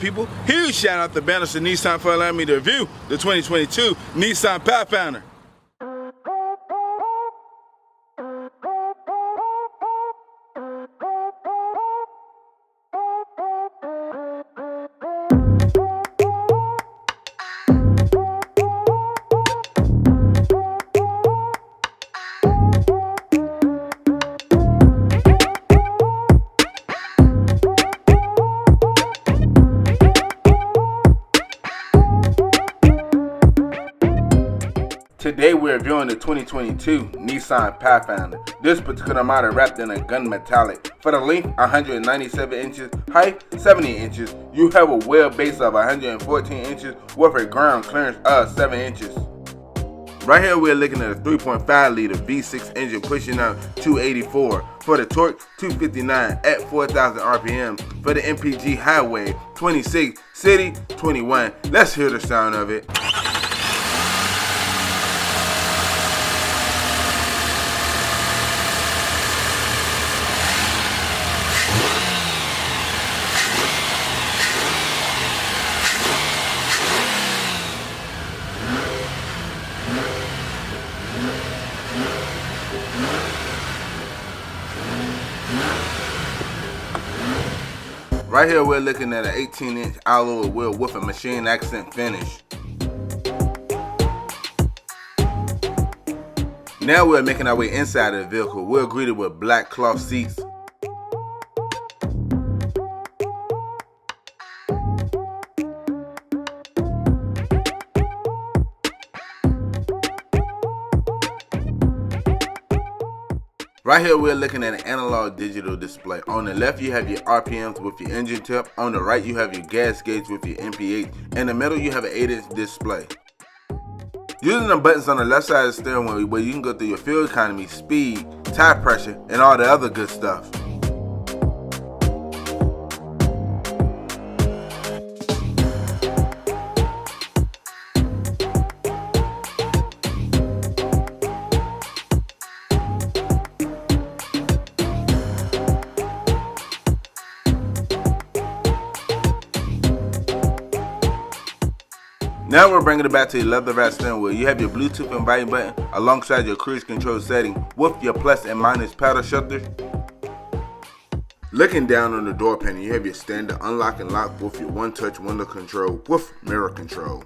people? Huge shout out to Banners to Nissan for allowing me to review the 2022 Nissan Pathfinder. Today we're reviewing the 2022 Nissan Pathfinder. This particular model wrapped in a gun metallic. For the length, 197 inches, height, 70 inches. You have a wheelbase of 114 inches with a ground clearance of 7 inches. Right here we're looking at a 3.5 liter V6 engine pushing out 284. For the torque, 259 at 4,000 RPM. For the MPG highway, 26, city, 21. Let's hear the sound of it. Right here we're looking at an 18-inch alloy wheel with a machine accent finish. Now we're making our way inside of the vehicle. We're greeted with black cloth seats. Right here we're looking at an analog digital display. On the left you have your RPMs with your engine tip. On the right you have your gas gauge with your MPH. In the middle you have an 8-inch display. Using the buttons on the left side of the steering wheel where you can go through your fuel economy, speed, tire pressure, and all the other good stuff. Now we're bringing it back to your leather wrapped steering wheel. You have your Bluetooth and volume button alongside your cruise control setting with your plus and minus paddle shifters. Looking down on the door panel, you have your standard unlock and lock with your one-touch window control with mirror control.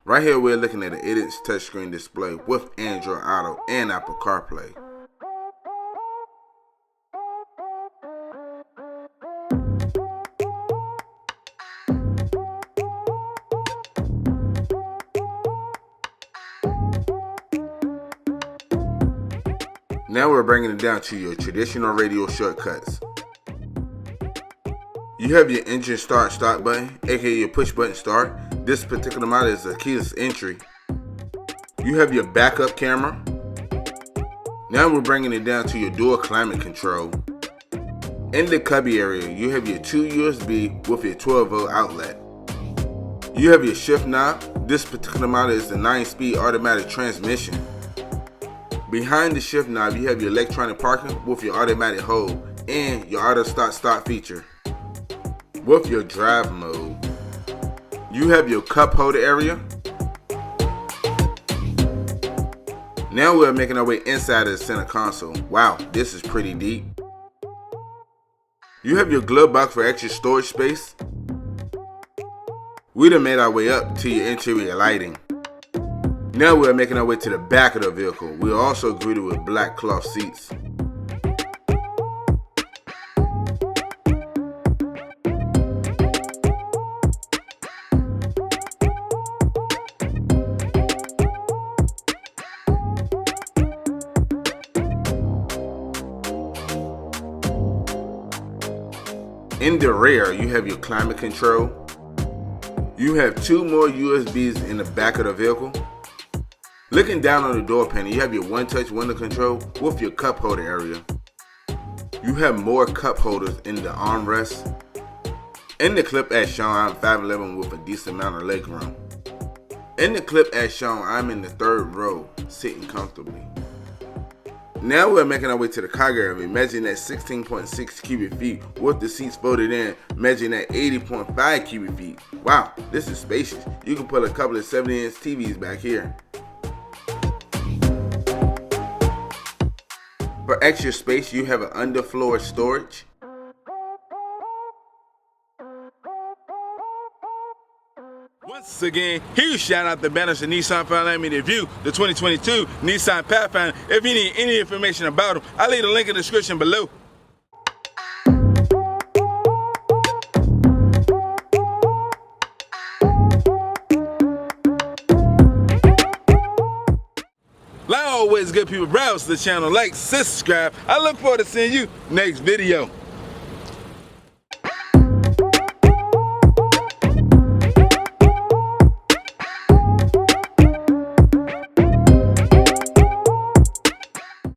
Right here we're looking at an 8-inch touchscreen display with Android Auto and Apple CarPlay. Now we're bringing it down to your traditional radio shortcuts. You have your engine start button, aka your push button start. This particular model is a keyless entry. You have your backup camera. Now we're bringing it down to your dual climate control. In the cubby area, you have your 2 USB with your 12-volt outlet. You have your shift knob. This particular model is a 9-speed automatic transmission. Behind the shift knob, you have your electronic parking with your automatic hold and your auto start feature. With your drive mode, you have your cup holder area. Now we're making our way inside of the center console. Wow, this is pretty deep. You have your glove box for extra storage space. We done made our way up to your interior lighting. Now we're making our way to the back of the vehicle. We are also greeted with black cloth seats. In the rear, you have your climate control. You have 2 more USBs in the back of the vehicle. Looking down on the door panel, you have your one-touch window control with your cup holder area. You have more cup holders in the armrest. In the clip as shown, I'm 5'11" with a decent amount of leg room. In the clip as shown, I'm in the 3rd row, sitting comfortably. Now we're making our way to the cargo area, measuring at 16.6 cubic feet with the seats folded in, measuring at 80.5 cubic feet. Wow, this is spacious. You can put a couple of 70-inch TVs back here. For extra space, you have an underfloor storage. Once again, huge shout out to banners to Nissan for allowing me to review the 2022 Nissan Pathfinder. If you need any information about them, I'll leave the link in the description below. Like always, good people, browse the channel, like, subscribe. I look forward to seeing you next video.